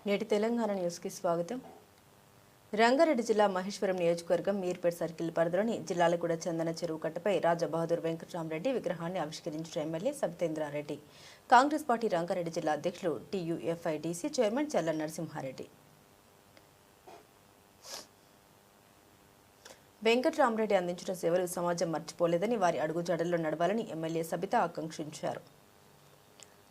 నేటి తెలంగాణ న్యూస్కి స్వాగతం. రంగారెడ్డి జిల్లా మహేశ్వరం నియోజకవర్గం మీర్పేట్ సర్కిల్ పరిధిలోని జిల్లాలగూడ చందన చెరువు కట్టపై రాజా బహదూర్ వెంకటరామరెడ్డి విగ్రహాన్ని ఆవిష్కరించిన ఎమ్మెల్యే సబితేంద్రారెడ్డి, కాంగ్రెస్ పార్టీ రంగారెడ్డి జిల్లా అధ్యక్షులు టీయూఎఫ్ఐడిసి చైర్మన్ చల్ల నరసింహారెడ్డి. వెంకటరామరెడ్డి అందించిన సేవలు సమాజం మర్చిపోలేదని, వారి అడుగుజాడల్లో నడవాలని ఎమ్మెల్యే సబిత ఆకాంక్షించారు.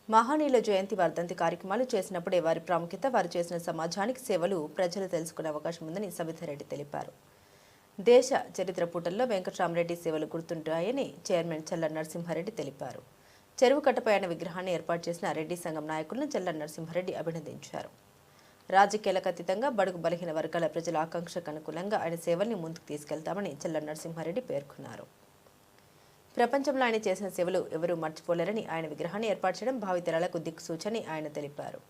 మహానీయుల జయంతి వర్ధంతి కార్యక్రమాలు చేసినప్పుడే వారి ప్రాముఖ్యత, వారు చేసిన సమాజానికి సేవలు ప్రజలు తెలుసుకునే అవకాశం ఉందని సబితారెడ్డి తెలిపారు. దేశ చరిత్ర పుటల్లో వెంకటరామరెడ్డి సేవలు గుర్తుంటాయని చైర్మన్ చల్ల నరసింహారెడ్డి తెలిపారు. చెరువు కట్టపై ఆయన విగ్రహాన్ని ఏర్పాటు చేసిన రెడ్డి సంఘం నాయకులను చల్ల నరసింహారెడ్డి అభినందించారు. రాజకీయాలకు అతీతంగా బడుగు బలహీన వర్గాల ప్రజల ఆకాంక్షకు అనుకూలంగా ఆయన సేవల్ని ముందుకు తీసుకెళ్తామని చల్ల నరసింహారెడ్డి పేర్కొన్నారు. ప్రపంచంలో ఆయన చేసిన సేవలు ఎవరూ మర్చిపోలేరని, ఆయన విగ్రహాన్ని ఏర్పాటు చేయడం భావితరాలకు దిక్సూచని ఆయన తెలిపారు.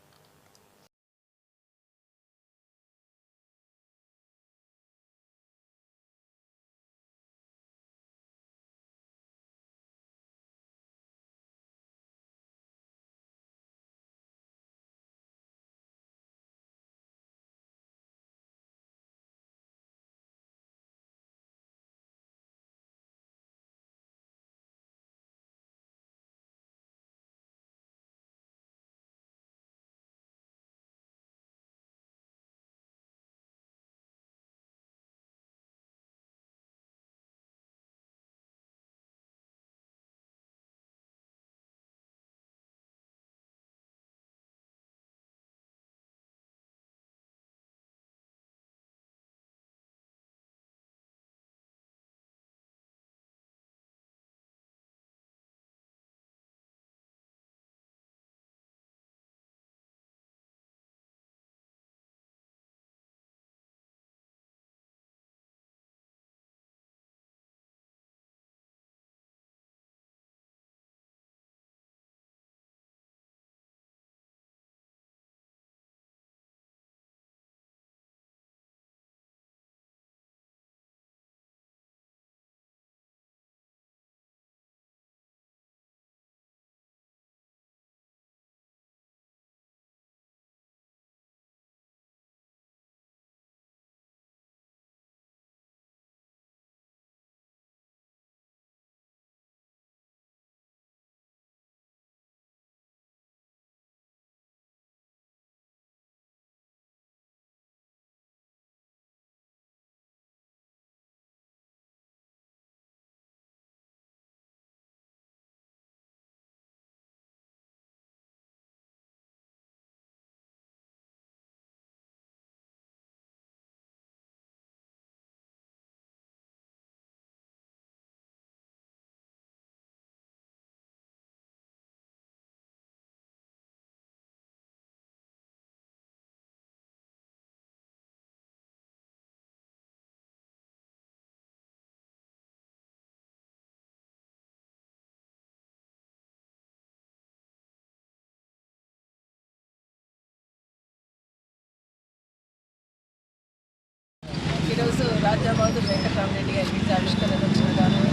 ఈరోజు రాజా బహదూర్ వెంకటరామరెడ్డి గారి విగ్రహావిష్కరణ వచ్చిన కారణం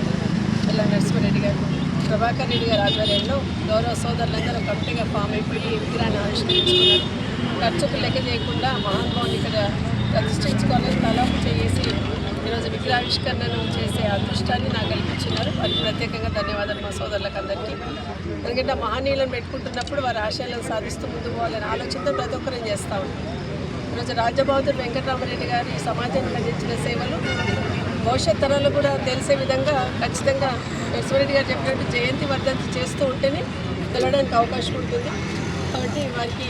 చల్ల నరసింహారెడ్డి గారు, ప్రభాకర్ రెడ్డి గారి ఆధ్వర్యంలో గౌరవ సోదరులందరూ కమిటీగా ఫామ్ అయిపోయి విగ్రహాన్ని ఆవిష్కరించుకున్నారు. ఖర్చుకు లెక్క చేయకుండా మహానుభావుని ఇక్కడ ప్రతిష్ఠించుకోవాలని తలాపు చేసి ఈరోజు విగ్రహావిష్కరణను చేసే అదృష్టాన్ని నాకు కల్పించినారు. వారికి ప్రత్యేకంగా ధన్యవాదాలు మా సోదరులకు అందరికీ. ఎందుకంటే మహనీయులను పెట్టుకుంటున్నప్పుడు వారి ఆశయాలను సాధిస్తూ ముందుకు పోవాలని ఆలోచనతో ప్రతి ఒక్కరూ చేస్తూ ఉంటారు. ఈరోజు రాజా బహదూర్ వెంకటరామరెడ్డి గారి సమాజానికి అందించిన సేవలు భవిష్యత్ తరాలు కూడా తెలిసే విధంగా ఖచ్చితంగా నరసింహారెడ్డి గారు చెప్పినట్టు జయంతి వర్ధంతి చేస్తూ ఉంటేనే తెలవడానికి అవకాశం ఉంటుంది. కాబట్టి వారికి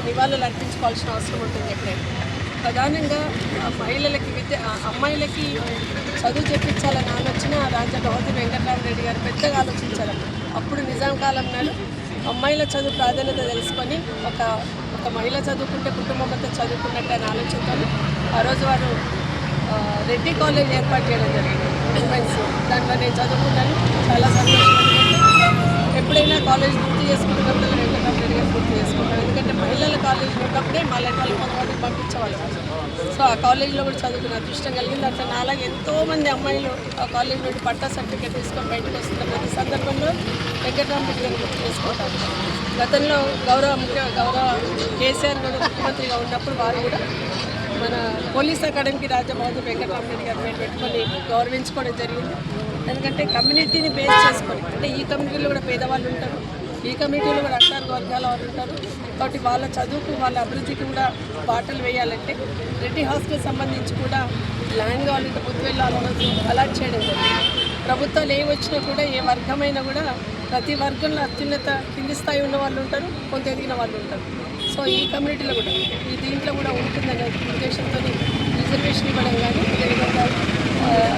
నివాళులు అర్పించుకోవాల్సిన అవసరం ఉంటుంది. ఎప్పుడైనా ప్రధానంగా మహిళలకి అమ్మాయిలకి చదువు చెప్పించాలని ఆలోచన రాజా బహదూర్ వెంకటరామరెడ్డి గారు పెద్దగా ఆలోచించారు. అప్పుడు నిజాం కాలం నాడు అమ్మాయిల చదువు ప్రాధాన్యత తెలుసుకొని ఒక మహిళ చదువుకుంటే కుటుంబం అంతా చదువుకున్నట్టు అని ఆలోచనతో ఆ రోజు వారు రెడ్డి కాలేజ్ ఏర్పాటు చేయడం జరిగింది. ఉమెన్స్ దాంట్లో నేను చదువుకున్నాను. చాలా సంతోషం. ఎప్పుడైనా కాలేజ్ పూర్తి చేసుకుంటున్నప్పుడు వెంకటరామరెడ్డి గారు పూర్తి చేసుకుంటాం. ఎందుకంటే మహిళల కాలేజ్ ఉన్నప్పుడే మా లాంటి వాళ్ళు కొంతమంది పంపించేవాళ్ళు. సో ఆ కాలేజీలో కూడా చదువుకునే అదృష్టం కలిగింది. అట్లా నాలాగే ఎంతోమంది అమ్మాయిలు ఆ కాలేజ్ నుండి పట్టా సర్టిఫికేట్ తీసుకొని బయటకు వస్తున్న ప్రతి సందర్భంలో వెంకటరామరెడ్డి గారు గుర్తు చేసుకుంటారు. గతంలో గౌరవ కేసీఆర్ కూడా ముఖ్యమంత్రిగా ఉన్నప్పుడు వారు కూడా మన పోలీస్ అకాడమీకి రాజా బహదూర్ వెంకటరామరెడ్డి గారి పేరు పెట్టుకొని గౌరవించుకోవడం జరిగింది. ఎందుకంటే కమ్యూనిటీని బేస్ చేసుకొని, అంటే ఈ కమ్యూనిటీలో కూడా పేదవాళ్ళు ఉంటారు, ఈ కమ్యూనిటీలో కూడా అగ్రవర్గాల వర్గాల వారు ఉంటారు. కాబట్టి వాళ్ళ చదువుకు వాళ్ళ అభివృద్ధికి కూడా బాటలు వేయాలంటే రెడ్డి హాస్టల్ సంబంధించి కూడా ల్యాండ్ కావాలంటే బుద్ధివెళ్ళ అలాట్ చేయడం జరిగింది. ప్రభుత్వాలు ఏ వచ్చినా కూడా ఏ వర్గమైనా కూడా ప్రతి వర్గంలో అత్యున్నత కింది స్థాయి ఉన్న వాళ్ళు ఉంటారు, కొంత ఎదిగిన వాళ్ళు ఉంటారు. సో ఈ కమ్యూనిటీలో కూడా ఈ దీంట్లో కూడా ఉంటుందనే ఉద్దేశంతో రిజర్వేషన్ ఇవ్వడం కానీ అదేవిధంగా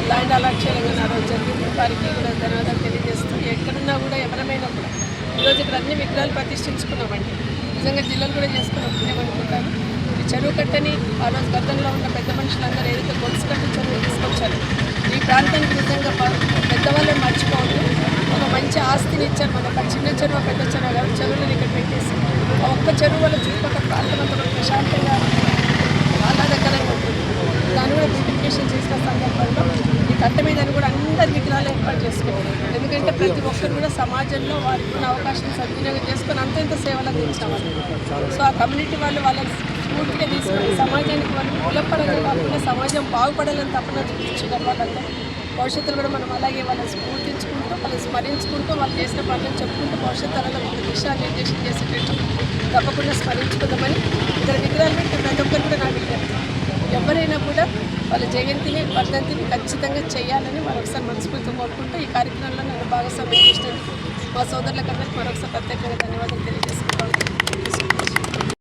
ల్యాండ్ అలాట్ చేయడం కానీ ఆ రోజు జరిగింది. వారికి కూడా ధన్యవాదాలు తెలియజేస్తూ ఎక్కడున్నా కూడా ఎవరమైనా కూడా ఈరోజు ఇక్కడ అన్ని విగ్రహాలు ప్రతిష్ఠించుకున్నామండి. నిజంగా జిల్లాలు కూడా చేసుకున్నాం పుణ్యమనుకుంటాను. ఈ చెరువు కట్టని ఆ రోజు గతంలో ఉన్న పెద్ద మనుషులందరూ ఏదైతే గొలుసు కట్టు చెరువు తీసుకొచ్చారు, ఈ ప్రాంతానికి నిజంగా పెద్దవాళ్ళే మర్చిపోవద్దు. ఒక మంచి ఆస్తిని ఇచ్చారు మనకు. చిన్న చెరువు పెద్ద చెరువు కాదు, చెరువులను ఇక్కడ పెట్టేసి ఆ ఒక్క చెరువు వల్ల చుట్టుపక్కల ప్రాంతం అంతా కూడా ప్రశాంతంగా ఆహ్లాదకరంగా ఉంటుంది. దాన్ని కూడా బ్యూటిఫికేషన్ చేసిన సందర్భంలో ఈ కట్ట మీద కూడా అందరి విగ్రహాలు ఏర్పాటు చేసుకున్నారు. ఎందుకంటే ప్రతి ఒక్కరు కూడా సమాజంలో వారికి ఉన్న అవకాశం సద్వినియోగం చేసుకొని అంత సేవలు అందించేవాళ్ళు. సో ఆ కమ్యూనిటీ వాళ్ళు వాళ్ళని స్ఫూర్తిగా తీసుకొని సమాజానికి వాళ్ళు మూలపరంగా కాకుండా సమాజం బాగుపడాలని తప్పన చూపించగల వాళ్ళందరూ భవిష్యత్తులో కూడా మనం అలాగే వాళ్ళని స్ఫూర్తించుకుంటూ వాళ్ళని స్మరించుకుంటూ వాళ్ళు చేసిన పనులను చెప్పుకుంటూ భవిష్యత్ తరాలకు ఒక దిశానిర్దేశం చేసేటట్టు తప్పకుండా స్మరించుకుందామని ఇతర విగ్రహాలు పెట్టి ప్రతి ఒక్కరు కూడా నా విజ్ఞప్తి. ఎవరైనా కూడా వాళ్ళ జయంతిని వర్ధంతిని ఖచ్చితంగా చేయాలని మరొకసారి మనస్ఫూర్తిగా కోరుకుంటూ ఈ కార్యక్రమంలో నన్ను భాగస్వామ్యం చేసినందుకు మా సోదరులకందరికీ మరొకసారి ప్రత్యేకంగా ధన్యవాదాలు తెలియజేసుకుంటాను.